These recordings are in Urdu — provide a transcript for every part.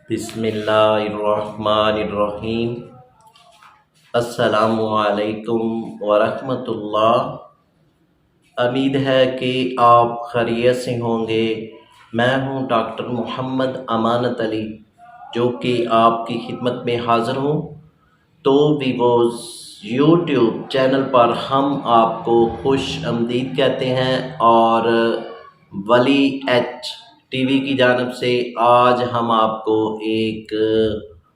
بسم اللہ الرحمن الرحیم۔ السلام علیکم ورحمۃ اللہ۔ امید ہے کہ آپ خیریت سے ہوں گے۔ میں ہوں ڈاکٹر محمد امانت علی، جو کہ آپ کی خدمت میں حاضر ہوں۔ تو ویووز یوٹیوب چینل پر ہم آپ کو خوش آمدید کہتے ہیں، اور ولی ایچ ٹی وی کی جانب سے آج ہم آپ کو ایک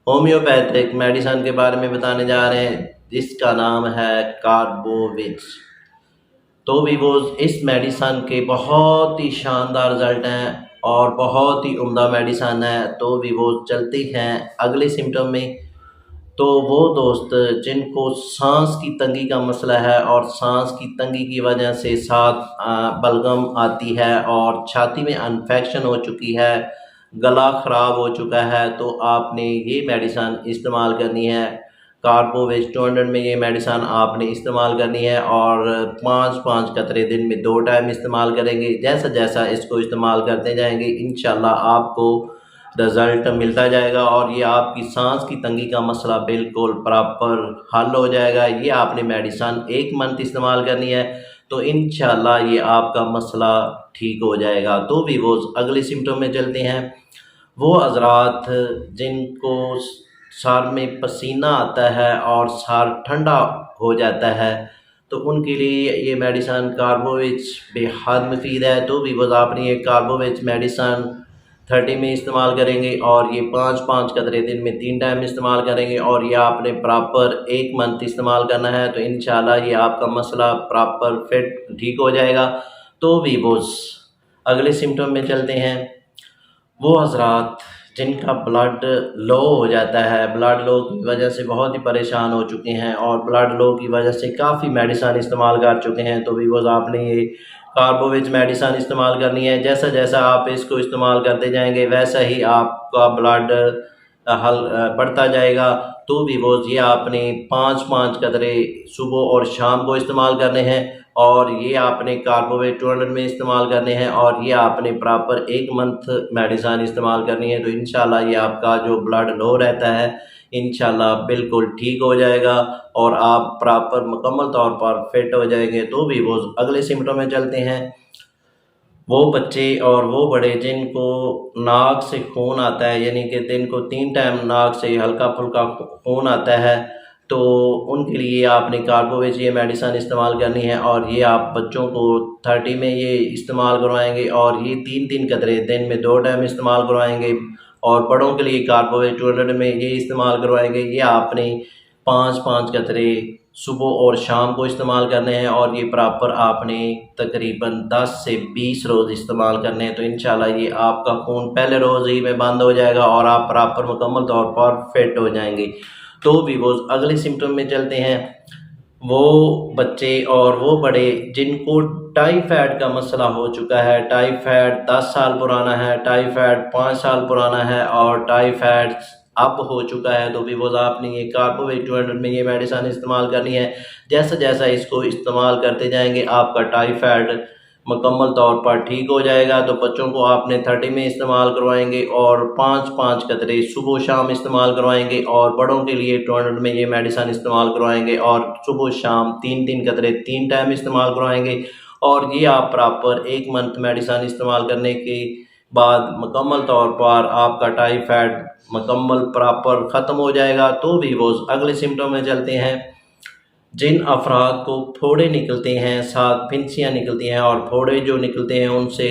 ہومیوپیتھک میڈیسن کے بارے میں بتانے جا رہے ہیں، جس کا نام ہے کاربووچ۔ تو ویووز اس میڈیسن کے بہت ہی شاندار رزلٹ ہیں اور بہت ہی عمدہ میڈیسن ہے۔ تو ویووز چلتے ہیں اگلے سمٹم میں۔ تو وہ دوست جن کو سانس کی تنگی کا مسئلہ ہے اور سانس کی تنگی کی وجہ سے ساتھ بلغم آتی ہے اور چھاتی میں انفیکشن ہو چکی ہے، گلا خراب ہو چکا ہے، تو آپ نے یہ میڈیسن استعمال کرنی ہے۔ کاربووچ 200 میں یہ میڈیسن آپ نے استعمال کرنی ہے، اور 5 قطرے دن میں 2 ٹائم استعمال کریں گے۔ جیسا جیسا اس کو استعمال کرتے جائیں گے، انشاءاللہ آپ کو رزلٹ ملتا جائے گا، اور یہ آپ کی سانس کی تنگی کا مسئلہ بالکل پراپر حل ہو جائے گا۔ یہ آپ نے میڈیسن 1 منتھ استعمال کرنی ہے، تو انشاءاللہ یہ آپ کا مسئلہ ٹھیک ہو جائے گا۔ تو بھی وہ اگلے سمٹم میں چلتے ہیں۔ وہ حضرات جن کو سر میں پسینہ آتا ہے اور سر ٹھنڈا ہو جاتا ہے، تو ان کے لیے یہ میڈیسن کاربووچ بے حد مفید ہے۔ تو بھی وہ آپ نے یہ کاربووچ میڈیسن 30 میں استعمال کریں گے، اور یہ 5 قطرے دن میں 3 ٹائم استعمال کریں گے، اور یہ آپ نے پراپر 1 منتھ استعمال کرنا ہے، تو انشاءاللہ یہ آپ کا مسئلہ پراپر فٹ ٹھیک ہو جائے گا۔ تو بھی وہ اگلے سمٹم میں چلتے ہیں۔ وہ حضرات جن کا بلڈ لو ہو جاتا ہے، بلڈ لو کی وجہ سے بہت ہی پریشان ہو چکے ہیں، اور بلڈ لو کی وجہ سے کافی میڈیسن استعمال کر چکے ہیں، تو بھی وہ آپ نے یہ کاربووچ میڈیسن استعمال کرنی ہے۔ جیسا جیسا آپ اس کو استعمال کرتے جائیں گے، ویسا ہی آپ کا بلڈ بڑھتا جائے گا۔ تو بھی وہ یہ آپ نے 5 قطرے صبح اور شام کو استعمال کرنے ہیں، اور یہ آپ نے کاربووچ 200 میں استعمال کرنے ہیں، اور یہ آپ نے پراپر 1 منتھ میڈیسن استعمال کرنی ہے، تو انشاءاللہ یہ آپ کا جو بلڈ لو رہتا ہے انشاءاللہ بالکل ٹھیک ہو جائے گا، اور آپ پراپر مکمل طور پر فٹ ہو جائیں گے۔ تو بھی وہ اگلے سمٹم میں چلتے ہیں۔ وہ بچے اور وہ بڑے جن کو ناک سے خون آتا ہے، یعنی کہ دن کو 3 ٹائم ناک سے ہلکا پھلکا خون آتا ہے، تو ان کے لیے آپ نے کاربووچ یہ میڈیسن استعمال کرنی ہے، اور یہ آپ بچوں کو 30 میں یہ استعمال کروائیں گے، اور یہ 3 قطرے دن میں 2 ٹائم استعمال کروائیں گے، اور بڑوں کے لیے کاربووچ 200 میں یہ استعمال کروائیں گے۔ یہ آپ نے 5 قطرے صبح اور شام کو استعمال کرنے ہیں، اور یہ پراپر آپ نے تقریباً 10 سے 20 روز استعمال کرنے ہیں، تو انشاءاللہ یہ آپ کا خون پہلے روز ہی میں بند ہو جائے گا، اور آپ پراپر مکمل طور پر فٹ ہو جائیں گے۔ تو بھی وہ اگلے سمٹم میں چلتے ہیں۔ وہ بچے اور وہ بڑے جن کو ٹائیفائڈ کا مسئلہ ہو چکا ہے، ٹائیفائڈ 10 سال پرانا ہے، ٹائیفائڈ 5 سال پرانا ہے، اور ٹائیفائڈ اب ہو چکا ہے، تو بھی وہ آپ نے یہ کاربووچ 200 میں یہ میڈیسن استعمال کرنی ہے۔ جیسا جیسا اس کو استعمال کرتے جائیں گے، آپ کا ٹائیفائڈ مکمل طور پر ٹھیک ہو جائے گا۔ تو بچوں کو آپ نے 30 میں استعمال کروائیں گے، اور 5 قطرے صبح و شام استعمال کروائیں گے، اور بڑوں کے لیے 200 میں یہ میڈیسن استعمال کروائیں گے، اور صبح و شام 3 قطرے 3 ٹائم استعمال کروائیں گے، اور یہ آپ پراپر 1 منتھ میڈیسن استعمال کرنے کے بعد مکمل طور پر آپ کا ٹائیفائڈ مکمل پراپر ختم ہو جائے گا۔ تو بھی وہ اگلے سمٹم میں چلتے ہیں۔ جن افراد کو پھوڑے نکلتے ہیں، ساتھ پھنسیاں نکلتی ہیں، اور پھوڑے جو نکلتے ہیں ان سے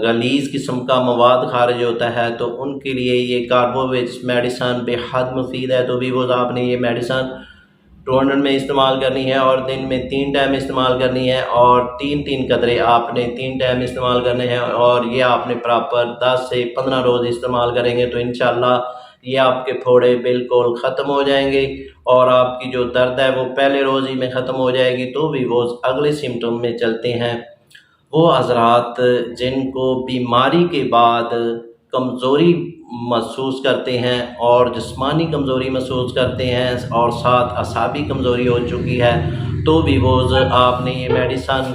غلیظ قسم کا مواد خارج ہوتا ہے، تو ان کے لیے یہ کاربووچ میڈیسن بے حد مفید ہے۔ تو بھی وہ آپ نے یہ میڈیسن 200 میں استعمال کرنی ہے، اور دن میں 3 ٹائم استعمال کرنی ہے، اور 3 قطرے آپ نے 3 ٹائم استعمال کرنے ہیں، اور یہ آپ نے پراپر 10 سے 15 روز استعمال کریں گے، تو انشاءاللہ یہ آپ کے پھوڑے بالکل ختم ہو جائیں گے، اور آپ کی جو درد ہے وہ پہلے روز ہی میں ختم ہو جائے گی۔ تو بھی وہ اگلے سمٹم میں چلتے ہیں۔ وہ حضرات جن کو بیماری کے بعد کمزوری محسوس کرتے ہیں، اور جسمانی کمزوری محسوس کرتے ہیں، اور ساتھ اعصابی کمزوری ہو چکی ہے، تو بھی وہ آپ نے یہ میڈیسن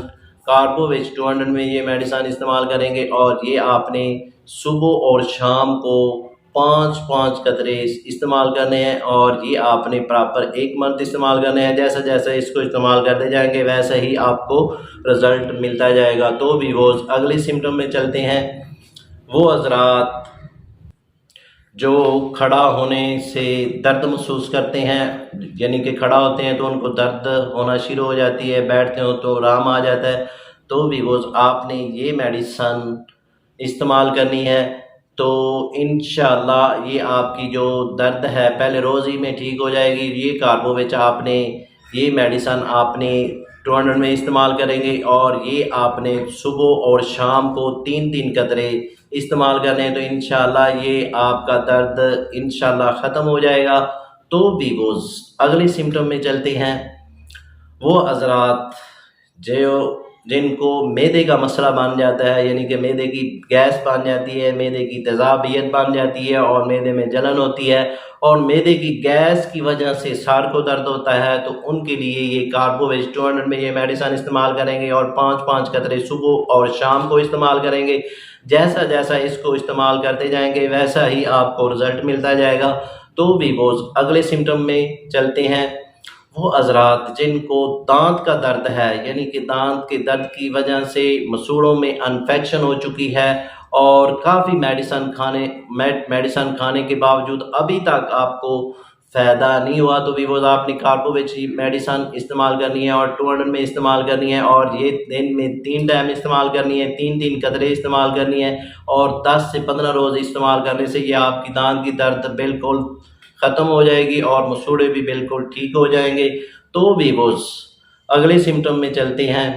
کاربووچ 200 میں یہ میڈیسن استعمال کریں گے، اور یہ آپ نے صبح اور شام کو 5 قطرے استعمال کرنے ہیں، اور یہ آپ نے پراپر 1 منتھ استعمال کرنے ہیں۔ جیسا جیسا اس کو استعمال کرتے جائیں گے ویسا ہی آپ کو رزلٹ ملتا جائے گا۔ تو ویورز اگلے سمٹم میں چلتے ہیں۔ وہ حضرات جو کھڑا ہونے سے درد محسوس کرتے ہیں، یعنی کہ کھڑا ہوتے ہیں تو ان کو درد ہونا شروع ہو جاتی ہے، بیٹھتے ہو تو آرام آ جاتا ہے، تو ویورز آپ نے یہ میڈیسن استعمال کرنی ہے۔ تو انشاءاللہ یہ آپ کی جو درد ہے پہلے روز ہی میں ٹھیک ہو جائے گی۔ یہ کاربوویچ آپ نے یہ میڈیسن آپ نے 200 میں استعمال کریں گے، اور یہ آپ نے صبح اور شام کو 3 قطرے استعمال کرنے ہیں، تو انشاءاللہ یہ آپ کا درد انشاءاللہ ختم ہو جائے گا۔ تو ویورز اگلے سمٹم میں چلتے ہیں۔ وہ حضرات جن کو معدے کا مسئلہ بن جاتا ہے، یعنی کہ معدے کی گیس بن جاتی ہے، معدے کی تیزابیت بن جاتی ہے، اور معدے میں جلن ہوتی ہے، اور معدے کی گیس کی وجہ سے سر کو درد ہوتا ہے، تو ان کے لیے یہ کاربوویچ 200 میں یہ میڈیسن استعمال کریں گے، اور 5 قطرے صبح اور شام کو استعمال کریں گے۔ جیسا جیسا اس کو استعمال کرتے جائیں گے ویسا ہی آپ کو رزلٹ ملتا جائے گا۔ تو ویورز اگلے سمٹم میں چلتے ہیں۔ وہ حضرات جن کو دانت کا درد ہے، یعنی کہ دانت کے درد کی وجہ سے مسوڑوں میں انفیکشن ہو چکی ہے، اور کافی میڈیسن کھانے کے باوجود ابھی تک آپ کو فائدہ نہیں ہوا، تو ویورز آپ نے کاربوویچ میڈیسن استعمال کرنی ہے، اور 200 میں استعمال کرنی ہے، اور یہ دن میں 3 ٹائم استعمال کرنی ہے، 3 قطرے استعمال کرنی ہے، اور 10 سے 15 روز استعمال کرنے سے یہ آپ کی دانت کی درد بالکل ختم ہو جائے گی، اور مسوڑے بھی بالکل ٹھیک ہو جائیں گے۔ تو ویورز اگلے سمٹم میں چلتے ہیں۔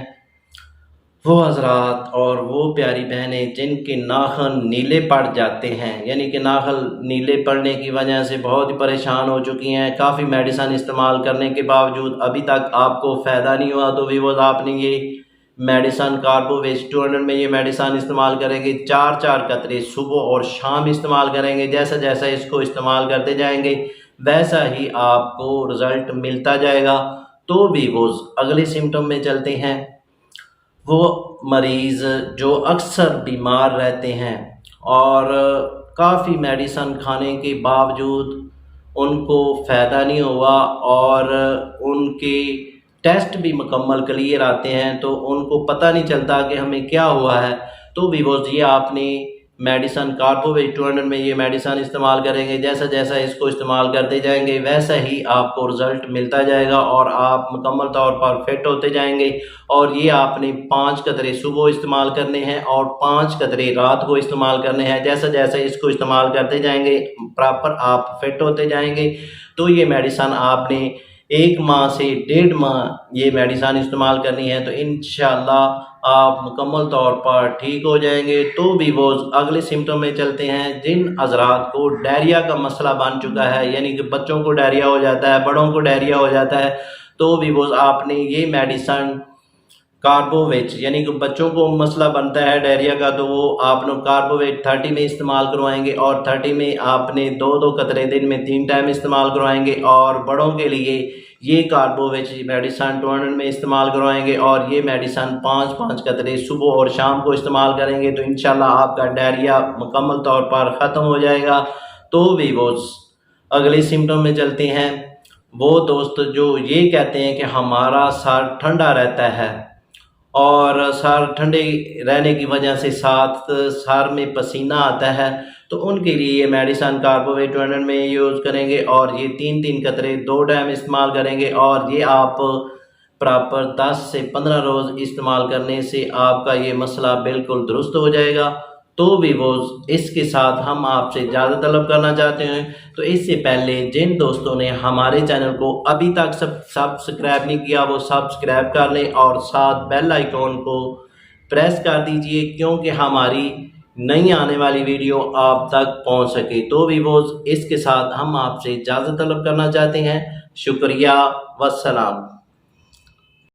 وہ حضرات اور وہ پیاری بہنیں جن کے ناخن نیلے پڑ جاتے ہیں، یعنی کہ ناخن نیلے پڑنے کی وجہ سے بہت ہی پریشان ہو چکی ہیں، کافی میڈیسن استعمال کرنے کے باوجود ابھی تک آپ کو فائدہ نہیں ہوا، تو ویورز آپ نے یہ میڈیسن کاربوویچ 200 میں یہ میڈیسن استعمال کریں گے۔ 4 قطرے صبح اور شام استعمال کریں گے۔ جیسا جیسا اس کو استعمال کرتے جائیں گے ویسا ہی آپ کو رزلٹ ملتا جائے گا۔ تو ویورز اگلے سمٹم میں چلتے ہیں۔ وہ مریض جو اکثر بیمار رہتے ہیں اور کافی میڈیسن کھانے کے باوجود ان کو فائدہ نہیں ہوا، اور ان کے ٹیسٹ بھی مکمل کلیئر آتے ہیں، تو ان کو پتہ نہیں چلتا کہ ہمیں کیا ہوا ہے، تو ویورز یہ آپ نے میڈیسن کاربوویچ 200 میں یہ میڈیسن استعمال کریں گے۔ جیسا جیسا اس کو استعمال کرتے جائیں گے ویسا ہی آپ کو رزلٹ ملتا جائے گا، اور آپ مکمل طور پر فٹ ہوتے جائیں گے۔ اور یہ آپ نے 5 قطرے صبح استعمال کرنے ہیں، اور 5 قطرے رات کو استعمال کرنے ہیں۔ جیسا جیسا اس کو استعمال کرتے جائیں گے پراپر آپ فٹ ہوتے جائیں گے۔ تو یہ میڈیسن آپ نے 1 ماہ سے 1.5 ماہ یہ میڈیسن استعمال کرنی ہے، تو انشاءاللہ آپ مکمل طور پر ٹھیک ہو جائیں گے۔ تو ویورز اگلے سمٹم میں چلتے ہیں۔ جن حضرات کو ڈائریا کا مسئلہ بن چکا ہے، یعنی کہ بچوں کو ڈائریا ہو جاتا ہے، بڑوں کو ڈائریا ہو جاتا ہے، تو ویورز آپ نے یہ میڈیسن کاربوویچ، یعنی کہ بچوں کو مسئلہ بنتا ہے ڈائریا کا، تو وہ آپ نے کاربوویچ 30 میں استعمال کروائیں گے، اور 30 میں آپ نے 2 قطرے دن میں 3 ٹائم استعمال کروائیں گے، اور بڑوں کے لیے یہ کاربوویچ میڈیسن 200 میں استعمال کروائیں گے، اور یہ میڈیسن 5 قطرے صبح اور شام کو استعمال کریں گے، تو انشاءاللہ آپ کا ڈائریا مکمل طور پر ختم ہو جائے گا۔ تو ویورز اگلے سمٹم میں چلتے ہیں۔ وہ دوست جو یہ کہتے ہیں کہ ہمارا سر ٹھنڈا رہتا ہے، اور سر ٹھنڈے رہنے کی وجہ سے ساتھ سر میں پسینہ آتا ہے، تو ان کے لیے یہ میڈیسن کاربوویچ 200 میں یوز کریں گے، اور یہ 3 قطرے 2 ٹائم استعمال کریں گے، اور یہ آپ پراپر 10 سے 15 روز استعمال کرنے سے آپ کا یہ مسئلہ بالکل درست ہو جائے گا۔ تو ویورز اس کے ساتھ ہم آپ سے اجازت طلب کرنا چاہتے ہیں، تو اس سے پہلے جن دوستوں نے ہمارے چینل کو ابھی تک سبسکرائب نہیں کیا وہ سبسکرائب کر لیں، اور ساتھ بیل آئیکن کو پریس کر دیجئے، کیونکہ ہماری نئی آنے والی ویڈیو آپ تک پہنچ سکے۔ تو ویورز اس کے ساتھ ہم آپ سے اجازت طلب کرنا چاہتے ہیں۔ شکریہ، والسلام۔